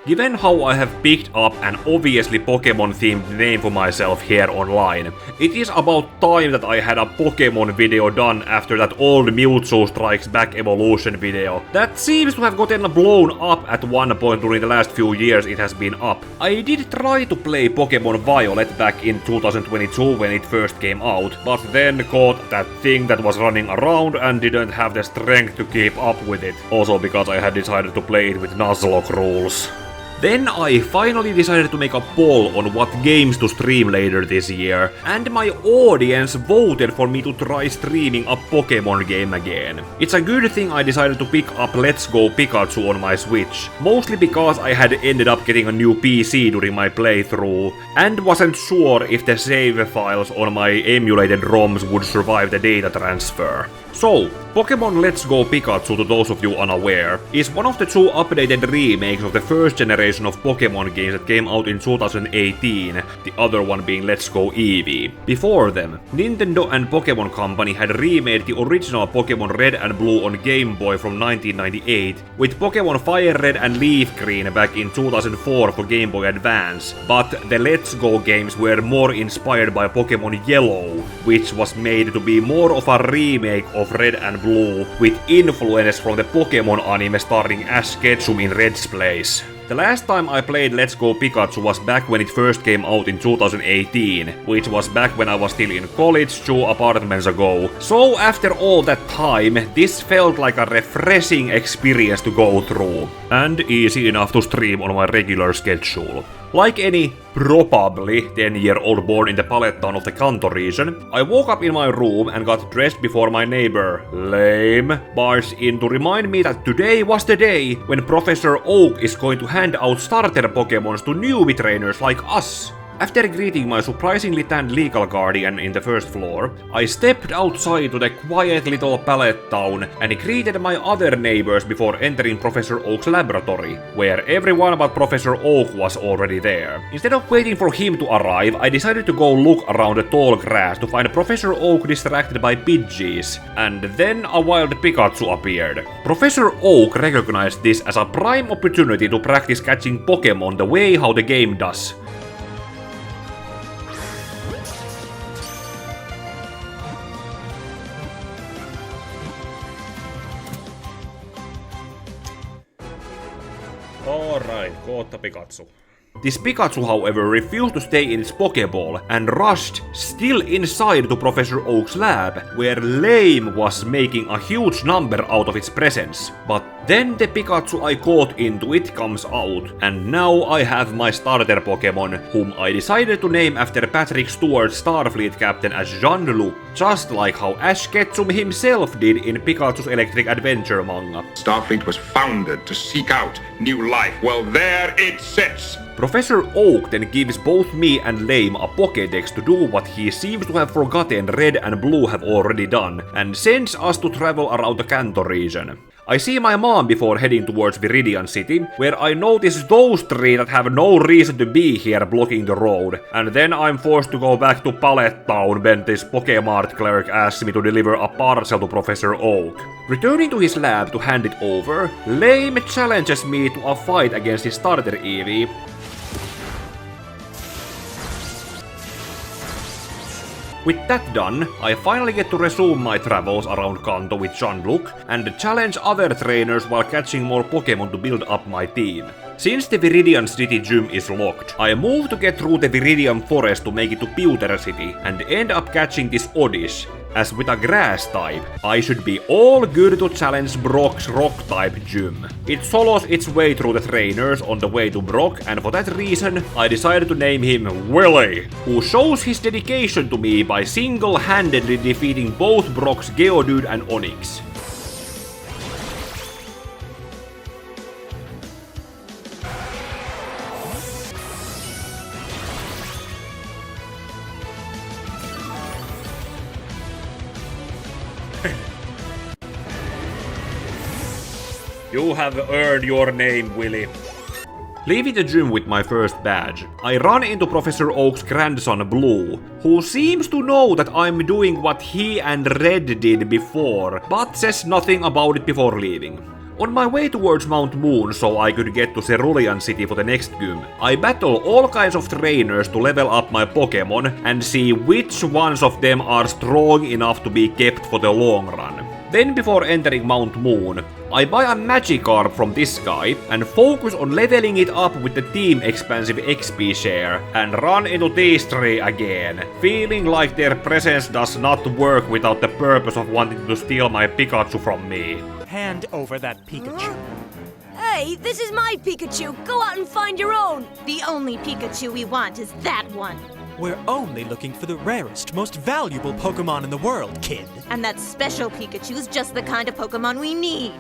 Given how I have picked up an obviously Pokemon-themed name for myself here online, it is about time that I had a Pokemon video done after that old Mewtwo Strikes Back Evolution video. That seems to have gotten blown up at one point during the last few years it has been up. I did try to play Pokemon Violet back in 2022 when it first came out, but then caught that thing that was running around and didn't have the strength to keep up with it. Also because I had decided to play it with Nuzlocke rules. Then I finally decided to make a poll on what games to stream later this year, and my audience voted for me to try streaming a Pokémon game again. It's a good thing I decided to pick up Let's Go Pikachu on my Switch, mostly because I had ended up getting a new PC during my playthrough, and wasn't sure if the save files on my emulated ROMs would survive the data transfer. So, Pokémon Let's Go Pikachu, to those of you unaware, is one of the two updated remakes of the first generation of Pokémon games that came out in 2018, the other one being Let's Go Eevee. Before them, Nintendo and Pokémon Company had remade the original Pokémon Red and Blue on Game Boy from 1998, with Pokémon Fire Red and Leaf Green back in 2004 for Game Boy Advance, but the Let's Go games were more inspired by Pokémon Yellow, which was made to be more of a remake of Red and Blue, with influence from the Pokémon anime starring Ash Ketchum in Red's place. The last time I played Let's Go Pikachu was back when it first came out in 2018, which was back when I was still in college 2 apartments ago. So after all that time, this felt like a refreshing experience to go through, and easy enough to stream on my regular schedule. Like any probably 10-year-old born in the Pallet town of the Kanto region, I woke up in my room and got dressed before my neighbor, Lame, barged in to remind me that today was the day when Professor Oak is going to hand out starter Pokémons to newbie trainers like us. After greeting my surprisingly tanned legal guardian in the first floor, I stepped outside to the quiet little Pallet town and greeted my other neighbors before entering Professor Oak's laboratory, where everyone but Professor Oak was already there. Instead of waiting for him to arrive, I decided to go look around the tall grass to find Professor Oak distracted by Pidgeys, and then a wild Pikachu appeared. Professor Oak recognized this as a prime opportunity to practice catching Pokémon the way how the game does. Alright, kohta Pikachu. This Pikachu, however, refused to stay in its Pokéball and rushed, still inside, to Professor Oak's lab, where Lame was making a huge number out of its presence. But then the Pikachu I caught into it comes out, and now I have my starter Pokemon, whom I decided to name after Patrick Stewart's Starfleet captain as Jean-Luc, just like how Ash Ketchum himself did in Pikachu's Electric Adventure manga. Starfleet was founded to seek out new life. Well, there it sits! Professor Oak then gives both me and Lame a Pokédex to do what he seems to have forgotten Red and Blue have already done, and sends us to travel around the Kanto region. I see my mom before heading towards Viridian City, where I notice those three that have no reason to be here blocking the road, and then I'm forced to go back to Pallet Town when this Pokémart clerk asks me to deliver a parcel to Professor Oak. Returning to his lab to hand it over, Lame challenges me to a fight against his starter Eevee. With that done, I finally get to resume my travels around Kanto with Jean-Luc and challenge other trainers while catching more Pokémon to build up my team. Since the Viridian City gym is locked, I move to get through the Viridian Forest to make it to Pewter City and end up catching this Oddish. As with a grass type, I should be all good to challenge Brock's rock type gym. It solos its way through the trainers on the way to Brock, and for that reason, I decided to name him Willy, who shows his dedication to me by single-handedly defeating both Brock's Geodude and Onix. You have earned your name, Willy. Leaving the gym with my first badge, I run into Professor Oak's grandson Blue, who seems to know that I'm doing what he and Red did before, but says nothing about it before leaving. On my way towards Mount Moon so I could get to Cerulean City for the next gym, I battle all kinds of trainers to level up my Pokémon and see which ones of them are strong enough to be kept for the long run. Then before entering Mount Moon, I buy a Magikarp from this guy and focus on leveling it up with the team expansive XP share and run into these three again, feeling like their presence does not work without the purpose of wanting to steal my Pikachu from me. Hand over that Pikachu. Hey, this is my Pikachu! Go out and find your own! The only Pikachu we want is that one. We're only looking for the rarest, most valuable Pokémon in the world, kid. And that special Pikachu's just the kind of Pokémon we need.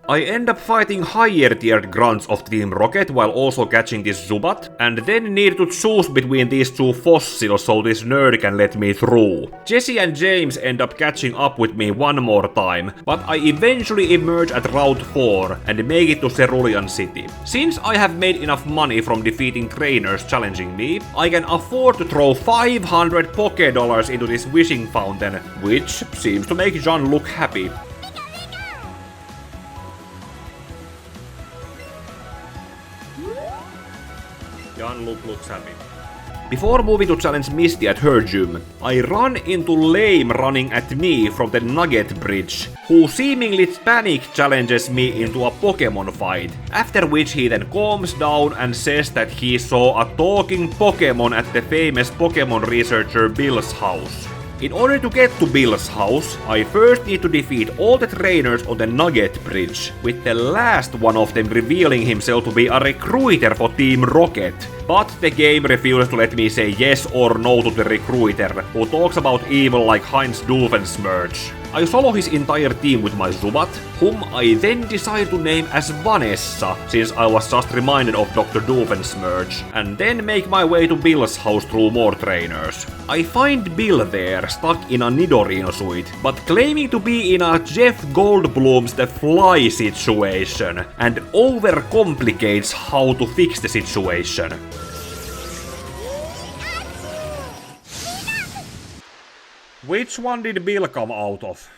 I end up fighting higher tiered grunts of Team Rocket while also catching this Zubat, and then need to choose between these two fossils so this nerd can let me through. Jesse and James end up catching up with me one more time, but I eventually emerge at Route 4 and make it to Cerulean City. Since I have made enough money from defeating trainers challenging me, I can afford to throw 500 Poké Dollars into this wishing fountain, which seems to make John look happy. John looks happy. Before moving to challenge Misty at her gym, I run into Lame running at me from the Nugget bridge, who seemingly panic challenges me into a Pokémon fight, after which he then calms down and says that he saw a talking Pokémon at the famous Pokémon researcher Bill's house. In order to get to Bill's house, I first need to defeat all the trainers on the Nugget Bridge, with the last one of them revealing himself to be a recruiter for Team Rocket. But the game refuses to let me say yes or no to the recruiter, who talks about evil like Heinz Doofensmerch. I solo his entire team with my Zubat, whom I then decide to name as Vanessa, since I was just reminded of Dr. Doofensmerch, and then make my way to Bill's house through more trainers. I find Bill there, stuck in a Nidorino suite, but claiming to be in a Jeff Goldblum's The Fly situation, and overcomplicates how to fix the situation. Which one did Bill come out of?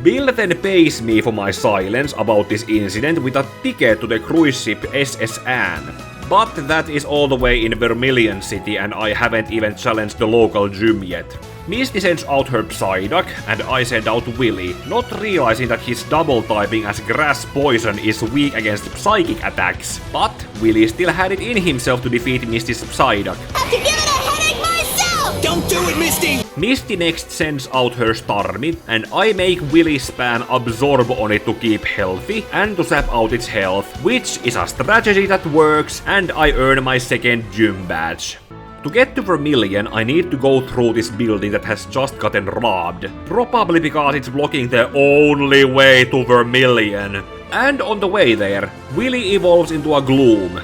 Bill then pays me for my silence about this incident with a ticket to the cruise ship SS Anne. But that is all the way in Vermilion City and I haven't even challenged the local gym yet. Misty sends out her Psyduck and I send out Willy, not realizing that his double typing as Grass Poison is weak against psychic attacks. But Willy still had it in himself to defeat Misty's Psyduck. Have to give it a headache myself! Don't do it, Misty! Misty next sends out her Starmie, and I make Willy spam Absorb on it to keep healthy and to sap out its health, which is a strategy that works, and I earn my second gym badge. To get to Vermilion, I need to go through this building that has just gotten robbed, probably because it's blocking the only way to Vermilion. And on the way there, Willy evolves into a Gloom.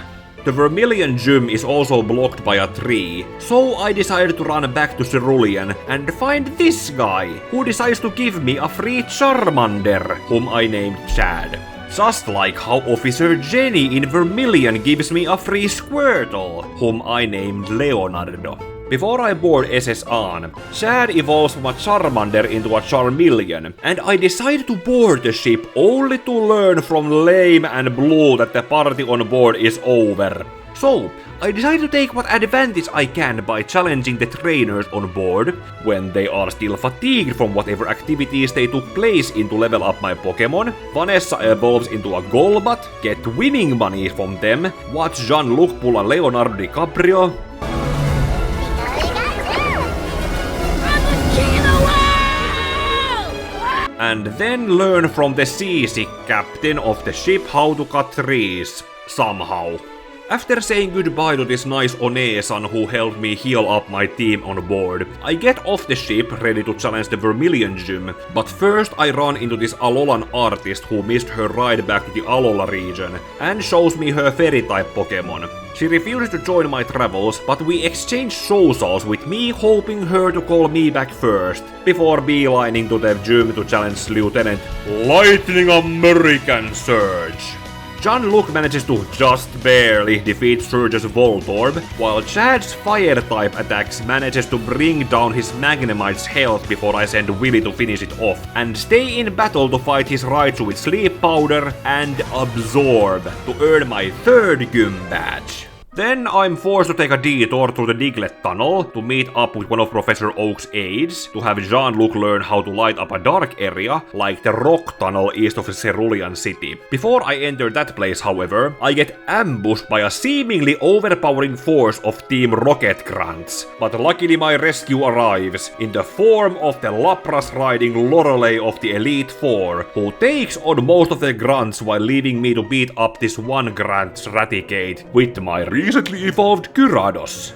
The Vermilion gym is also blocked by a tree, so I decided to run back to Cerulean and find this guy, who decides to give me a free Charmander, whom I named Chad. Just like how Officer Jenny in Vermilion gives me a free Squirtle, whom I named Leonardo. Before I board SS Anne, Chad evolves from a Charmander into a Charmeleon, and I decide to board the ship only to learn from Lame and Blue that the party on board is over. So, I decide to take what advantage I can by challenging the trainers on board, when they are still fatigued from whatever activities they took place in to level up my Pokémon. Vanessa evolves into a Golbat, get winning money from them, watch Jean-Luc pull a Leonardo DiCaprio, and then learn from the seasick captain of the ship how to cut trees, somehow. After saying goodbye to this nice One-san who helped me heal up my team on board, I get off the ship ready to challenge the Vermilion gym, but first I run into this Alolan artist who missed her ride back to the Alola region, and shows me her fairy-type Pokémon. She refuses to join my travels, but we exchange socials with me hoping her to call me back first, before beelining to the gym to challenge Lieutenant Lightning American Surge. Jean-Luc manages to just barely defeat Surge's Voltorb, while Chad's Fire-type attacks manages to bring down his Magnemite's health before I send Willy to finish it off, and stay in battle to fight his Raichu with Sleep Powder and Absorb to earn my 3rd Gym badge. Then I'm forced to take a detour through the Diglett tunnel to meet up with one of Professor Oak's aides to have Jean-Luc learn how to light up a dark area like the rock tunnel east of the Cerulean city. Before I enter that place, however, I get ambushed by a seemingly overpowering force of Team Rocket grunts. But luckily my rescue arrives in the form of the Lapras-riding Lorelei of the Elite Four, who takes on most of the grunts while leaving me to beat up this one grunt's Raticate with my recently evolved Gyarados.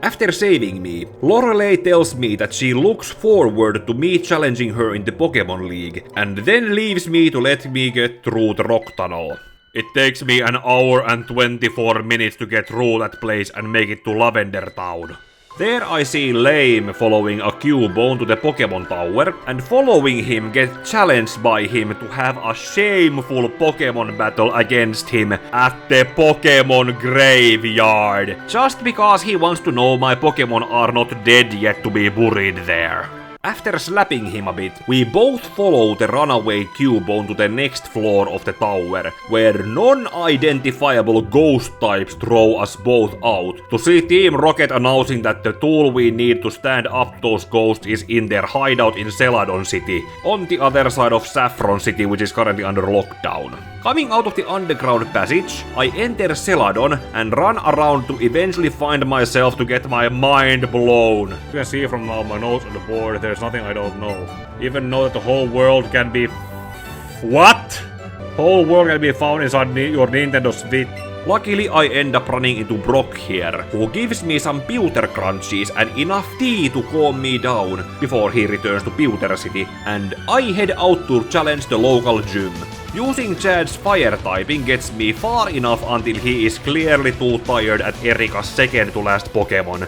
After saving me, Lorelei tells me that she looks forward to me challenging her in the Pokémon League, and then leaves me to let me get through the rock tunnel. It takes me an hour and 24 minutes to get through that place and make it to Lavender Town. There I see Lame following a Cubone to the Pokémon Tower, and following him get challenged by him to have a shameful Pokémon battle against him at the Pokémon Graveyard, just because he wants to know my Pokémon are not dead yet to be buried there. After slapping him a bit, we both follow the runaway Cubone to the next floor of the tower, where non-identifiable ghost types throw us both out, to see Team Rocket announcing that the tool we need to stand up to those ghosts is in their hideout in Celadon City, on the other side of Saffron City, which is currently under lockdown. Coming out of the underground passage, I enter Celadon and run around to eventually find myself to get my mind blown. You can see from now my notes on the board, there's nothing I don't know. Even know that the whole world can be... What? Whole world can be found inside your Nintendo Switch. Luckily I end up running into Brock here, who gives me some pewter crunchies and enough tea to calm me down before he returns to Pewter City, and I head out to challenge the local gym. Using Chad's fire typing gets me far enough until he is clearly too tired at Erika's second to last Pokémon,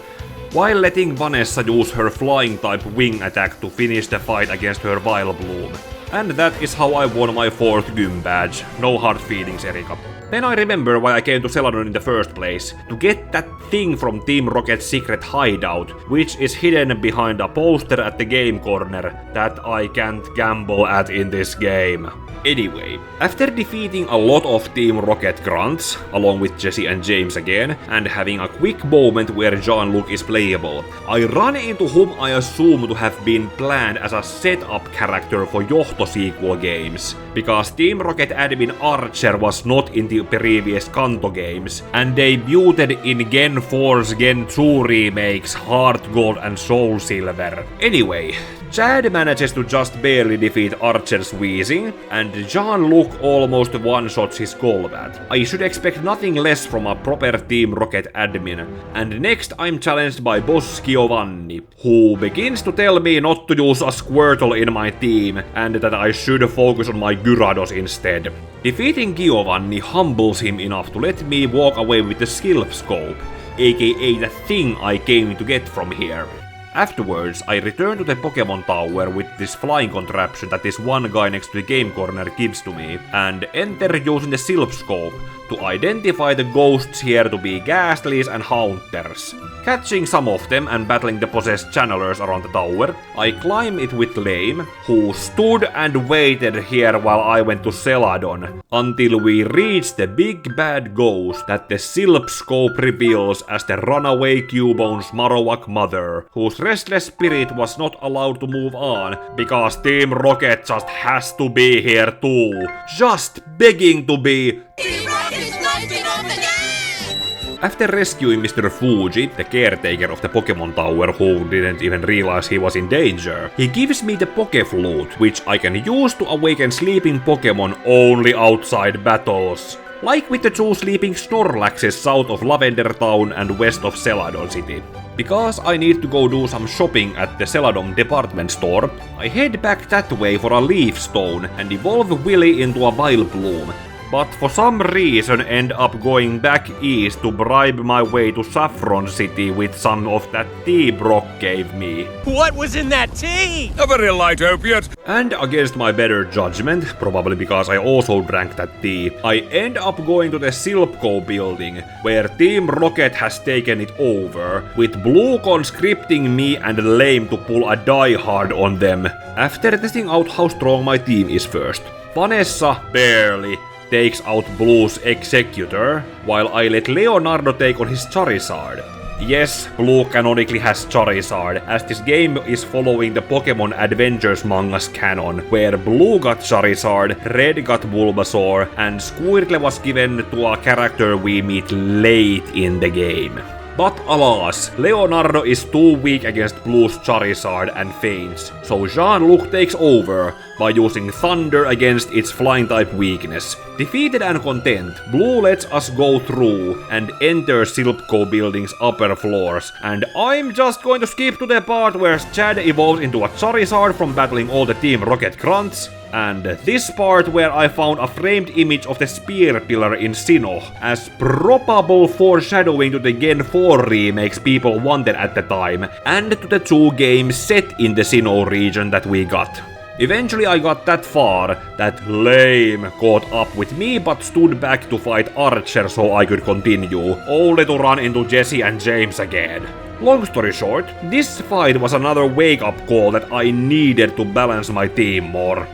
while letting Vanessa use her flying type wing attack to finish the fight against her Vileplume. And that is how I won my 4th gym badge. No hard feelings, Erika. Then I remember why I came to Celadon in the first place, to get that thing from Team Rocket's secret hideout, which is hidden behind a poster at the game corner that I can't gamble at in this game. Anyway, after defeating a lot of Team Rocket grunts, along with Jesse and James again, and having a quick moment where Jean-Luc is playable, I run into whom I assume to have been planned as a setup character for Johto sequel games, because Team Rocket admin Archer was not in the previous Kanto games, and debuted in Gen 4's Gen 2 remakes Heart Gold and Soul Silver. Anyway, Chad manages to just barely defeat Archer's Wheezing, and Jean-Luc almost one-shots his Golbat. I should expect nothing less from a proper Team Rocket admin, and next I'm challenged by boss Giovanni, who begins to tell me not to use a Squirtle in my team, and that I should focus on my Gyarados instead. Defeating Giovanni humbles him enough to let me walk away with the Silph Co, aka the thing I came to get from here. Afterwards, I return to the Pokémon Tower with this flying contraption that this one guy next to the game corner gives to me, and enter using the Silph Co to identify the ghosts here to be Ghastlies and Haunters. Catching some of them and battling the possessed channelers around the tower, I climb it with Lame, who stood and waited here while I went to Celadon, until we reached the big bad ghost that the Silph Scope reveals as the runaway Cubone's Marowak mother, whose restless spirit was not allowed to move on, because Team Rocket just has to be here too, just begging to be. After rescuing Mr. Fuji, the caretaker of the Pokémon Tower who didn't even realize he was in danger, he gives me the Pokéflute, which I can use to awaken sleeping Pokémon only outside battles. Like with the 2 sleeping Snorlaxes south of Lavender Town and west of Celadon City. Because I need to go do some shopping at the Celadon department store, I head back that way for a Leaf Stone and evolve Willy into a Vileplume. but for some reason end up going back east to bribe my way to Saffron City with some of that tea Brock gave me. What was in that tea? A very light opiate. And against my better judgment, probably because I also drank that tea, I end up going to the Silph Co building, where Team Rocket has taken it over, with Blue conscripting me and Lame to pull a die-hard on them, after testing out how strong my team is first. Vanessa barely takes out Blue's Executor, while I let Leonardo take on his Charizard. Yes, Blue canonically has Charizard, as this game is following the Pokémon Adventures manga's canon, where Blue got Charizard, Red got Bulbasaur, and Squirtle was given to a character we meet late in the game. But alas, Leonardo is too weak against Blue's Charizard and faints, so Jean-Luc takes over by using Thunder against its Flying-type weakness. Defeated and content, Blue lets us go through and enter Silph Co building's upper floors, and I'm just going to skip to the part where Chad evolves into a Charizard from battling all the Team Rocket grunts, and this part where I found a framed image of the Spear Pillar in Sinnoh, as probable foreshadowing to the Gen 4 remakes people wanted at the time, and to the 2 games set in the Sinnoh region that we got. Eventually I got that far that Lame caught up with me but stood back to fight Archer so I could continue, only to run into Jesse and James again. Long story short, this fight was another wake-up call that I needed to balance my team more.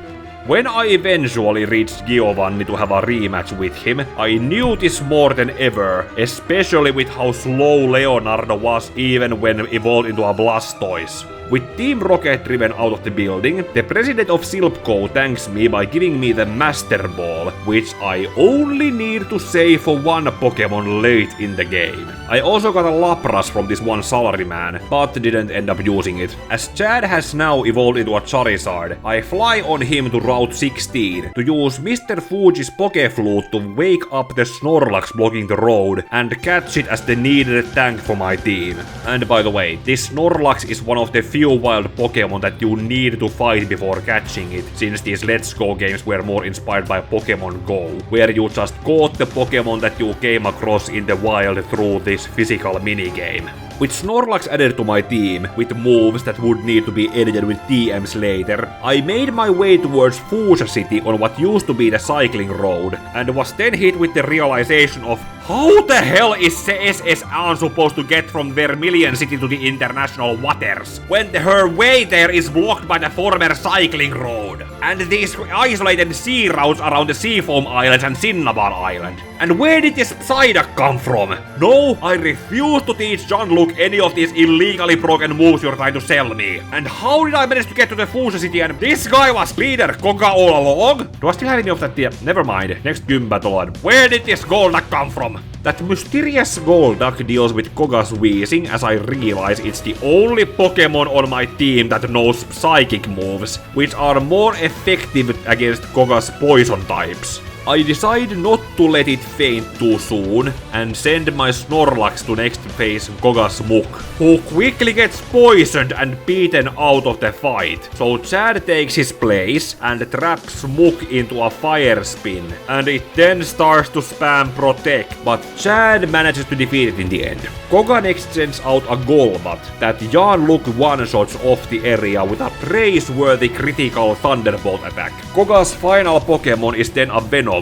When I eventually reached Giovanni to have a rematch with him, I knew this more than ever, especially with how slow Leonardo was even when evolved into a Blastoise. With Team Rocket driven out of the building, the president of Silph Co thanks me by giving me the Master Ball, which I only need to save for one Pokémon late in the game. I also got a Lapras from this one salaryman, but didn't end up using it. As Chad has now evolved into a Charizard, I fly on him to Route 16 to use Mr. Fuji's Pokéflute to wake up the Snorlax blocking the road and catch it as the needed tank for my team. And by the way, this Snorlax is one of the few wild Pokémon that you need to fight before catching it, since these Let's Go games were more inspired by Pokémon Go, where you just caught the Pokémon that you came across in the wild through this physical minigame. With Snorlax added to my team, with moves that would need to be edited with TMs later, I made my way towards Fuchsia City on what used to be the cycling road, and was then hit with the realization of how the hell is CSS supposed to get from Vermilion City to the international waters, when her way there is blocked by the former cycling road, and these isolated sea routes around the Seafoam Islands and Cinnabar Island. And where did this Psyduck come from? No, I refuse to teach Jean-Luc any of these illegally broken moves you're trying to sell me. And how did I manage to get to the Fuchsia City and this guy was leader Koga all along? Do I still have any of that? Never mind, next gym battle. Where did this Golduck come from? That mysterious Golduck deals with Koga's wheezing, as I realize it's the only Pokémon on my team that knows psychic moves, which are more effective against Koga's poison types. I decide not to let it faint too soon, and send my Snorlax to next phase Koga's Muk, who quickly gets poisoned and beaten out of the fight. So Chad takes his place and traps Muk into a fire spin, and it then starts to spam Protect, but Chad manages to defeat it in the end. Koga next sends out a Golbat that Jean-Luc one-shots off the area with a praiseworthy critical Thunderbolt attack. Koga's final Pokémon is then a Venomoth,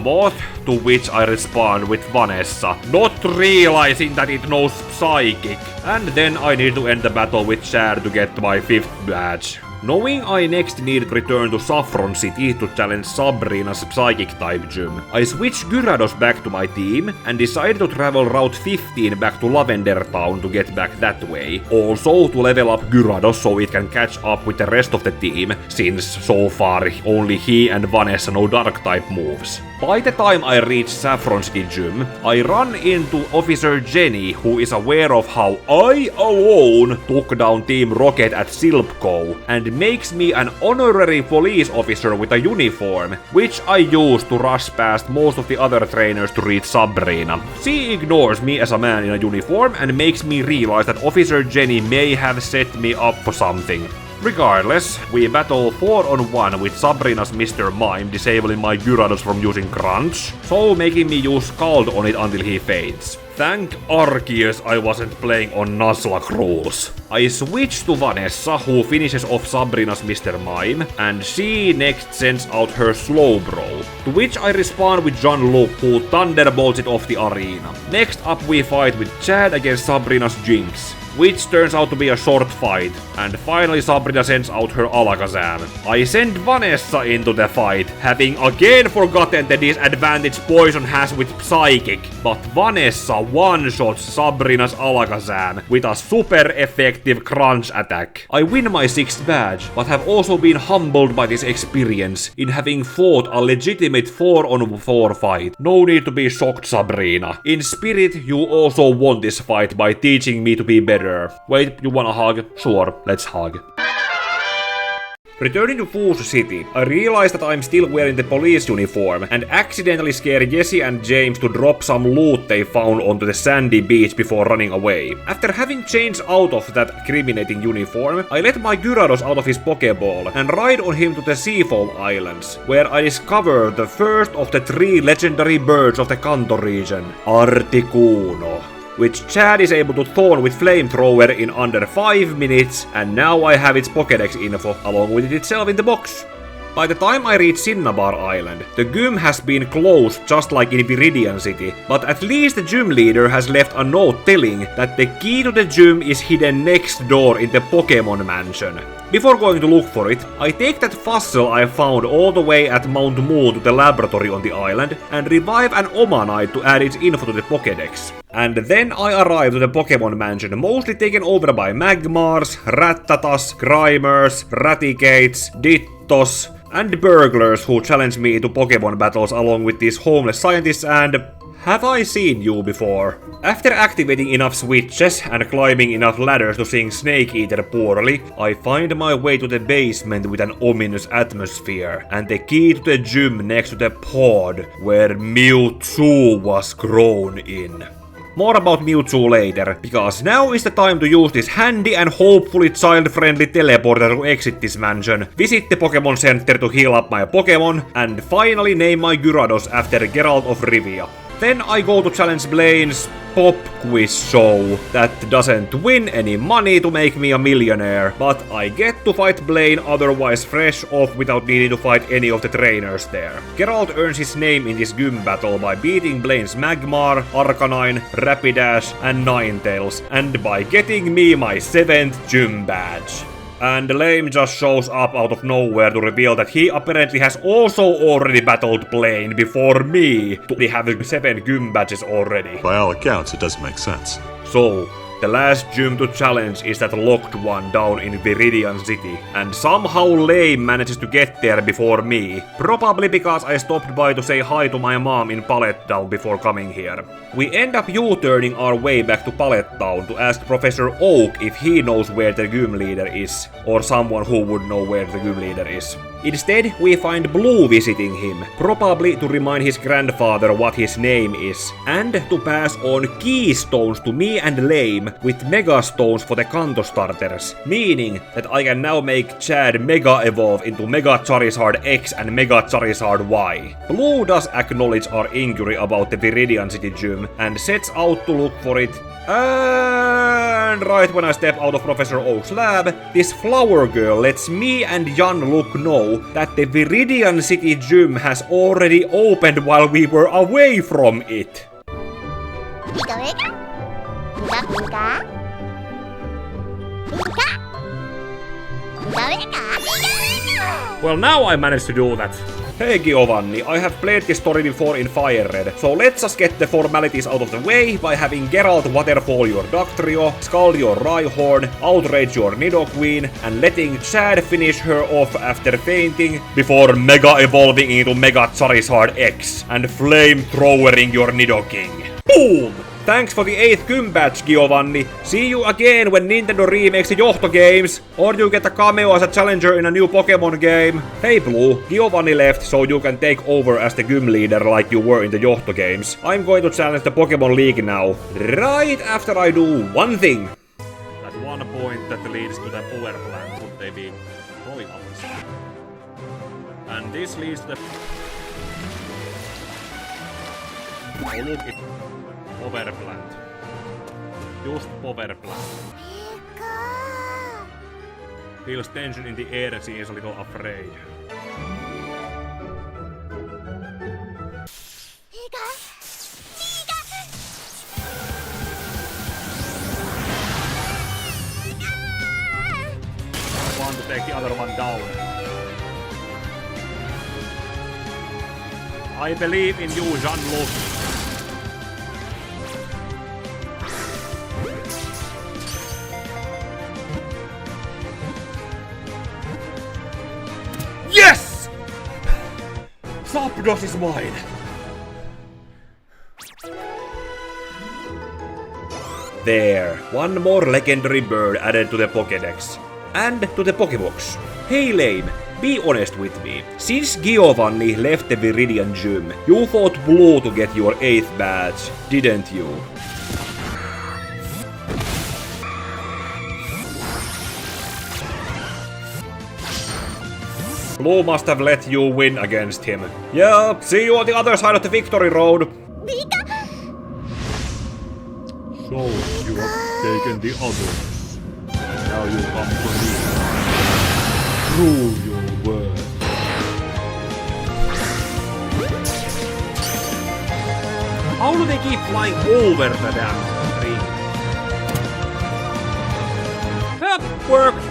to which I respond with Vanessa, not realizing that it knows Psychic, and then I need to end the battle with Chad to get my 5th badge. Knowing I next need to return to Saffron City to challenge Sabrina's Psychic-type gym, I switch Gyarados back to my team and decide to travel Route 15 back to Lavender Town to get back that way, also to level up Gyarados so it can catch up with the rest of the team, since so far only he and Vanessa know Dark-type moves. By the time I reach Saffron City gym, I run into Officer Jenny, who is aware of how I alone took down Team Rocket at Silph Co, and makes me an honorary police officer with a uniform, which I use to rush past most of the other trainers to reach Sabrina. She ignores me as a man in a uniform and makes me realize that Officer Jenny may have set me up for something. Regardless, we battle 4-on-1 with Sabrina's Mr. Mime, disabling my Gyarados from using Crunch, so making me use Scald on it until he faints. Thank Arceus I wasn't playing on Nuzlocke rules. I switch to Vanessa, who finishes off Sabrina's Mr. Mime, and she next sends out her Slowbro, to which I respond with Jean-Luc, who thunderbolts it off the arena. Next up we fight with Chad against Sabrina's Jinx, which turns out to be a short fight, and finally Sabrina sends out her Alakazam. I send Vanessa into the fight, having again forgotten the disadvantage Poison has with Psychic, but Vanessa one-shots Sabrina's Alakazam with a super effective crunch attack. I win my 6th badge, but have also been humbled by this experience in having fought a legitimate 4-on-4 fight. No need to be shocked, Sabrina. In spirit, you also won this fight by teaching me to be better. Wait, you wanna hug? Sure, let's hug. Returning to Fuse City, I realize that I'm still wearing the police uniform and accidentally scare Jessie and James to drop some loot they found onto the sandy beach before running away. After having changed out of that incriminating uniform, I let my Gyarados out of his Pokeball and ride on him to the Seafoam Islands, where I discover the first of the 3 legendary birds of the Kanto region, Articuno, which Chad is able to thorn with Flamethrower in under 5 minutes, and now I have its Pokédex info along with it itself in the box. By the time I reach Cinnabar Island, the gym has been closed just like in Viridian City, but at least the gym leader has left a note telling that the key to the gym is hidden next door in the Pokémon Mansion. Before going to look for it, I take that fossil I found all the way at Mount Moo to the laboratory on the island and revive an Omanite to add its info to the Pokédex. And then I arrive to the Pokémon Mansion, mostly taken over by Magmars, Rattatas, Grimers, Raticates, Dittos, and burglars who challenge me into Pokémon battles along with these homeless scientists and... Have I seen you before? After activating enough switches and climbing enough ladders to sing Snake Eater poorly, I find my way to the basement with an ominous atmosphere and the key to the gym next to the pod where Mewtwo was grown in. More about Mewtwo later, because now is the time to use this handy and hopefully child-friendly teleporter to exit this mansion, visit the Pokémon Center to heal up my Pokémon, and finally name my Gyarados after Geralt of Rivia. Then I go to challenge Blaine's pop quiz show that doesn't win any money to make me a millionaire, but I get to fight Blaine otherwise fresh off without needing to fight any of the trainers there. Geralt earns his name in this gym battle by beating Blaine's Magmar, Arcanine, Rapidash, and Ninetales, and by getting me my 7th gym badge. And Lame just shows up out of nowhere to reveal that he apparently has also already battled Blaine before me, to have 7 gym badges already. By all accounts, it doesn't make sense. So, the last gym to challenge is that locked one down in Viridian City, and somehow Lame manages to get there before me, probably because I stopped by to say hi to my mom in Pallet Town before coming here. We end up U-turning our way back to Pallet Town to ask Professor Oak if he knows where the gym leader is, or someone who would know where the gym leader is. Instead, we find Blue visiting him, probably to remind his grandfather what his name is, and to pass on keystones to me and Lame with Mega Stones for the Kanto starters, meaning that I can now make Chad Mega Evolve into Mega Charizard X and Mega Charizard Y. Blue does acknowledge our inquiry about the Viridian City gym and sets out to look for it. And right when I step out of Professor Oak's lab, this flower girl lets me and Jean-Luc know that the Viridian City gym has already opened while we were away from it. Well, now I managed to do that. Hey Giovanni, I have played this story before in Fire Red, so let's just get the formalities out of the way by having Geralt waterfall your Dugtrio, scald your Rhyhorn, outrage your Nidoqueen, and letting Chad finish her off after fainting before Mega Evolving into Mega Charizard X and Flamethrowering your Nidoking. Boom! Thanks for the 8th gym badge, Giovanni. See you again when Nintendo remakes the Johto games, or you get a cameo as a challenger in a new Pokémon game. Hey Blue, Giovanni left so you can take over as the gym leader like you were in the Johto games. I'm going to challenge the Pokémon League now, right after I do one thing. At one point that leads to the power plant, they be rolling uppers. And this leads to the... Oh look, it... Power plant. Just power plant. Feels tension in the air and seems a little afraid. I want to take the other one down. I believe in you, Jean-Luc. Yes! Zapdos is mine. There, one more legendary bird added to the Pokédex. And to the Pokébox. Hey Lame, be honest with me. Since Giovanni left the Viridian Gym, you fought Blue to get your 8th badge, didn't you? Blue must have let you win against him. Yeah, see you on the other side of the victory road. So, you have taken the others. And now you come for me. Prove your worth. How do they keep flying over the damn ring? That worked!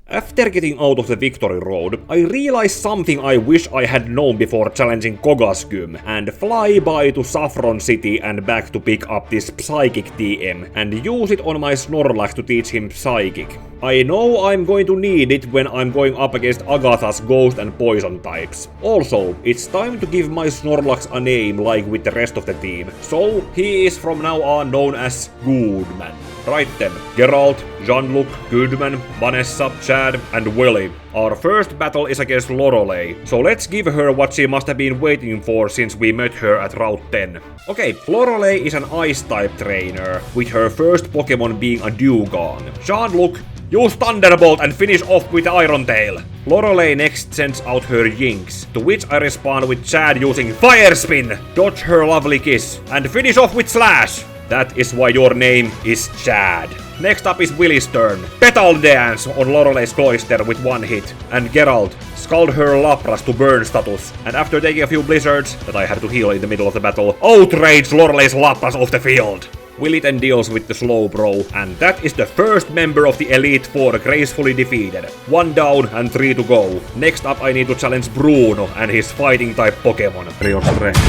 After getting out of the victory road, I realized something I wish I had known before challenging Koga's gym, and fly by to Saffron City and back to pick up this Psychic TM, and use it on my Snorlax to teach him Psychic. I know I'm going to need it when I'm going up against Agatha's Ghost and Poison types. Also, it's time to give my Snorlax a name like with the rest of the team, so he is from now on known as Goodman. Right then, Geralt, Jean-Luc, Goodman, Vanessa, Chad, and Willy. Our first battle is against Lorelei, so let's give her what she must have been waiting for since we met her at Route 10. Okay, Lorelei is an Ice-type trainer, with her first Pokémon being a Dewgong. Jean-Luc, use Thunderbolt and finish off with Iron Tail. Lorelei next sends out her Jinx, to which I respond with Chad using Fire Spin, dodge her lovely kiss, and finish off with Slash. That is why your name is Chad. Next up is Willy's turn. Petal Dance on Lorelei's Cloister with one hit. And Geralt, scald her Lapras to burn status. And after taking a few blizzards that I had to heal in the middle of the battle, outrage Lorelei's Lapras off the field. Willy then deals with the Slowbro, and that is the first member of the Elite Four gracefully defeated. 1 down and 3 to go. Next up I need to challenge Bruno and his fighting type Pokemon. Real strength.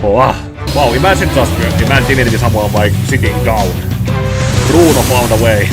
Wow, imagine infinity someone like sitting down. Bruno found a way.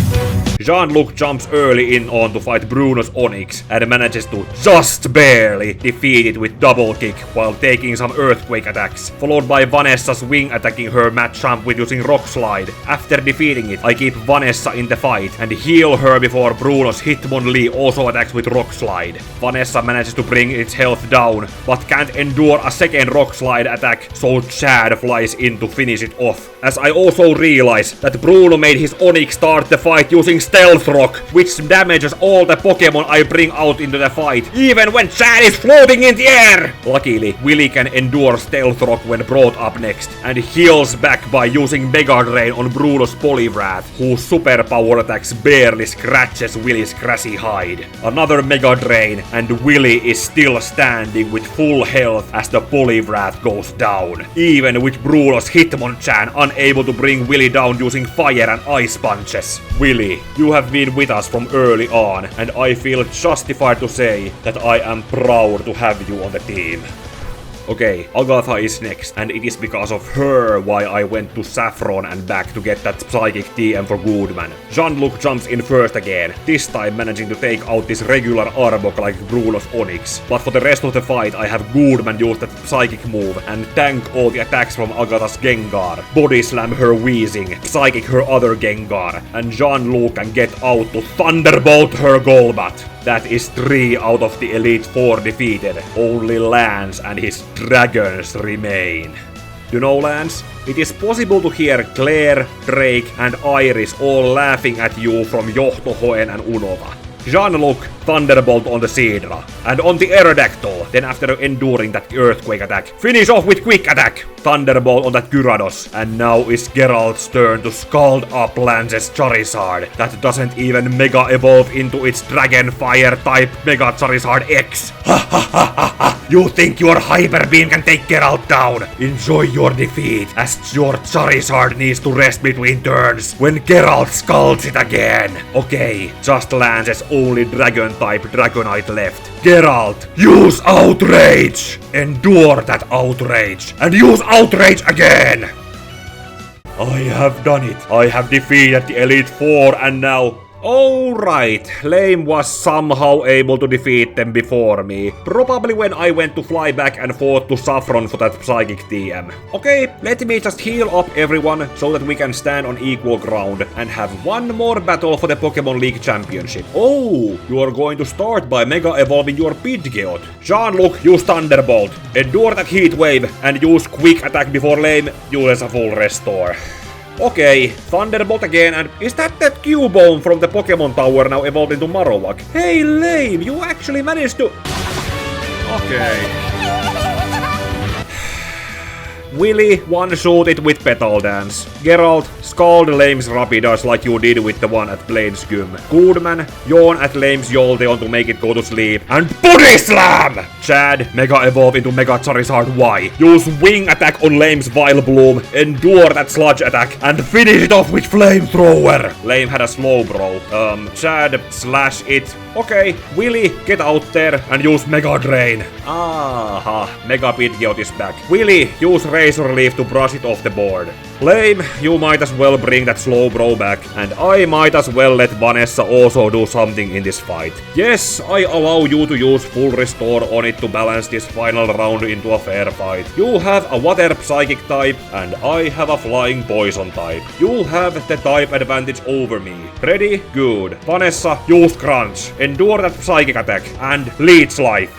Jean-Luc jumps early in on to fight Bruno's Onix and manages to just barely defeat it with double kick while taking some earthquake attacks, followed by Vanessa's wing attacking her Machamp with using Rock Slide. After defeating it, I keep Vanessa in the fight and heal her before Bruno's Hitmonlee also attacks with Rock Slide. Vanessa manages to bring its health down, but can't endure a second Rock Slide attack, so Chad flies in to finish it off. As I also realize that Bruno made his Onix start the fight using Stealth Rock, which damages all the Pokémon I bring out into the fight, even when Chad is floating in the air! Luckily, Willy can endure Stealth Rock when brought up next, and heals back by using Mega Drain on Bruno's Poliwrath, whose superpower attacks barely scratches Willy's grassy hide. Another Mega Drain, and Willy is still standing with full health as the Poliwrath goes down, even with Bruno's Hitmonchan unable to bring Willy down using fire and ice punches. Willy, you have been with us from early on, and I feel justified to say that I am proud to have you on the team. Okay, Agatha is next, and it is because of her why I went to Saffron and back to get that Psychic TM for Goodman. Jean-Luc jumps in first again, this time managing to take out this regular Arbok like Bruno's Onix. But for the rest of the fight I have Goodman use that Psychic move and tank all the attacks from Agatha's Gengar, Body Slam her Weezing, Psychic her other Gengar, and Jean-Luc can get out to Thunderbolt her Golbat. That is 3 out of the Elite Four defeated. Only Lance and his dragons remain. You know, Lance, it is possible to hear Claire, Drake, and Iris all laughing at you from Johtohoen and Unova. Jean-Luc, Thunderbolt on the Seadra, and on the Aerodactyl, then after enduring that earthquake attack, finish off with Quick Attack! Thunderbolt on that Gyarados, and now is Geralt's turn to scald up Lance's Charizard, that doesn't even Mega Evolve into its Dragon Fire type Mega Charizard X. Ha ha ha ha ha! You think your Hyper Beam can take Geralt down? Enjoy your defeat, as your Charizard needs to rest between turns when Geralt scalds it again. Okay, just Lance's only Dragon-type Dragonite left. Geralt, use Outrage! Endure that Outrage, and use Outrage again! I have done it. I have defeated the Elite Four, and now... Alright, Lame was somehow able to defeat them before me. Probably when I went to fly back and fought to Saffron for that Psychic TM. Okay, let me just heal up everyone so that we can stand on equal ground and have one more battle for the Pokémon League Championship. Oh, you are going to start by Mega Evolving your Pidgeot. Jean-Luc, use Thunderbolt. Endure that Heat Wave and use Quick Attack before Lame uses a full restore. Okay, Thunderbolt again, and is that Cubone from the Pokémon Tower now evolved into Marowak? Hey, Lame, you actually managed to... Okay. Willy one-shoot it with Petal Dance. Geralt, scald Lame's Rapidash like you did with the one at Blade Scum. Goodman, yawn at Lame's Jolteon to make it go to sleep. And Body Slam! Chad, Mega Evolve into Mega Charizard Y. Use Wing Attack on Lame's Vileplume, endure that Sludge Attack, and finish it off with Flamethrower! Lame had a slow bro. Chad, slash it. Okay, Willy, get out there and use Mega Drain. Aha, Mega Pidgeot is back. Willy, use Razor Leaf to brush it off the board. Lame, you might as well bring that slow bro back, and I might as well let Vanessa also do something in this fight. Yes, I allow you to use full restore on it to balance this final round into a fair fight. You have a water psychic type, and I have a flying poison type. You have the type advantage over me. Ready? Good. Vanessa, use Crunch. Endure that psychic attack, and Leech Life.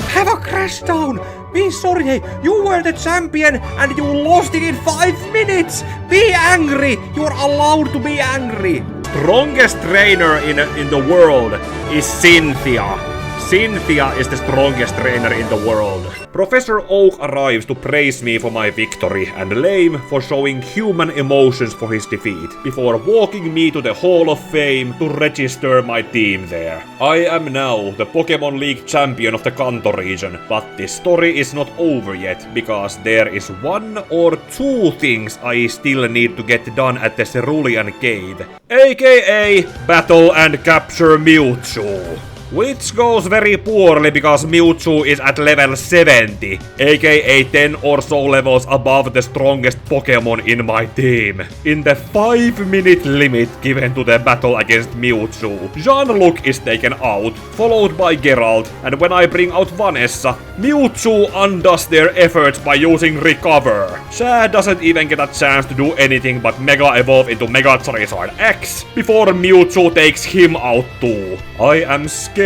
Have a crash down! Be sorry, you were the champion and you lost it in 5 minutes! Be angry! You're allowed to be angry! Strongest trainer in the world is Cynthia. Cynthia is the strongest trainer in the world. Professor Oak arrives to praise me for my victory and Lame for showing human emotions for his defeat, before walking me to the Hall of Fame to register my team there. I am now the Pokémon League champion of the Kanto region, but this story is not over yet, because there is 1 or 2 things I still need to get done at the Cerulean Cave, aka battle and capture Mewtwo. Which goes very poorly because Mewtwo is at level 70, aka 10 or so levels above the strongest Pokémon in my team. In the 5-minute limit given to the battle against Mewtwo, Jean-Luc is taken out, followed by Geralt, and when I bring out Vanessa, Mewtwo undoes their efforts by using Recover. Chad doesn't even get a chance to do anything but Mega Evolve into Mega Charizard X, before Mewtwo takes him out too. I am scared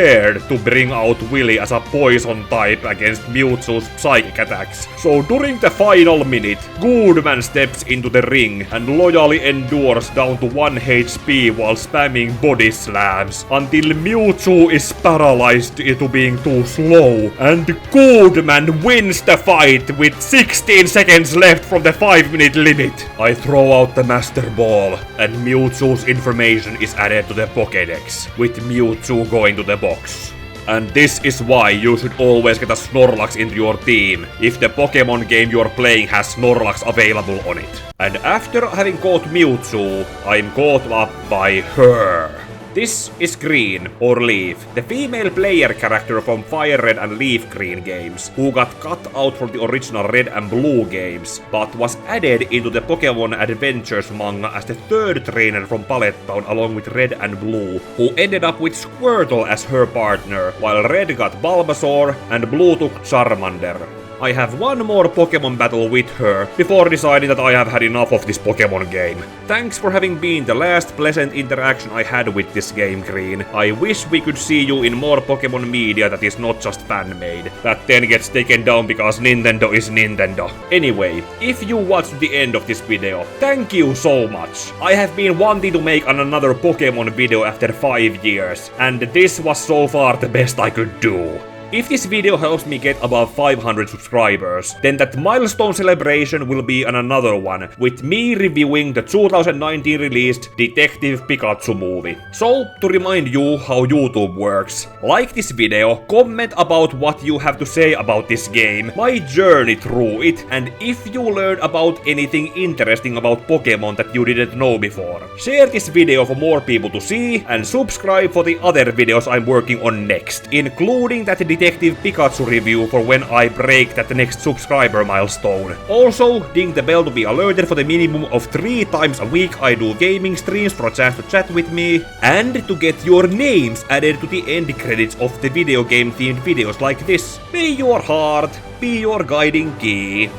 to bring out Willy as a poison type against Mewtwo's psychic attacks. So during the final minute, Goodman steps into the ring and loyally endures down to 1 HP while spamming body slams until Mewtwo is paralyzed into being too slow, and Goodman wins the fight with 16 seconds left from the 5-minute limit. I throw out the Master Ball and Mewtwo's information is added to the Pokédex, with Mewtwo going to the box. And this is why you should always get a Snorlax into your team, if the Pokémon game you're playing has Snorlax available on it. And after having caught Mewtwo, I'm caught up by her. This is Green, or Leaf, the female player character from Fire Red and Leaf Green games, who got cut out from the original Red and Blue games, but was added into the Pokémon Adventures manga as the 3rd trainer from Pallet Town along with Red and Blue, who ended up with Squirtle as her partner, while Red got Bulbasaur and Blue took Charmander. I have one more Pokémon battle with her, before deciding that I have had enough of this Pokémon game. Thanks for having been the last pleasant interaction I had with this game, Green. I wish we could see you in more Pokémon media that is not just fan-made. That then gets taken down because Nintendo is Nintendo. Anyway, if you watched the end of this video, thank you so much. I have been wanting to make another Pokémon video after 5 years, and this was so far the best I could do. If this video helps me get above 500 subscribers, then that milestone celebration will be on another one, with me reviewing the 2019 released Detective Pikachu movie. So, to remind you how YouTube works, like this video, comment about what you have to say about this game, my journey through it, and if you learned about anything interesting about Pokémon that you didn't know before. Share this video for more people to see, and subscribe for the other videos I'm working on next, including that Detective Pikachu review for when I break that next subscriber milestone. Also, ding the bell to be alerted for the minimum of 3 times a week I do gaming streams for a chance to chat with me, and to get your names added to the end credits of the video game themed videos like this. May your heart be your guiding key.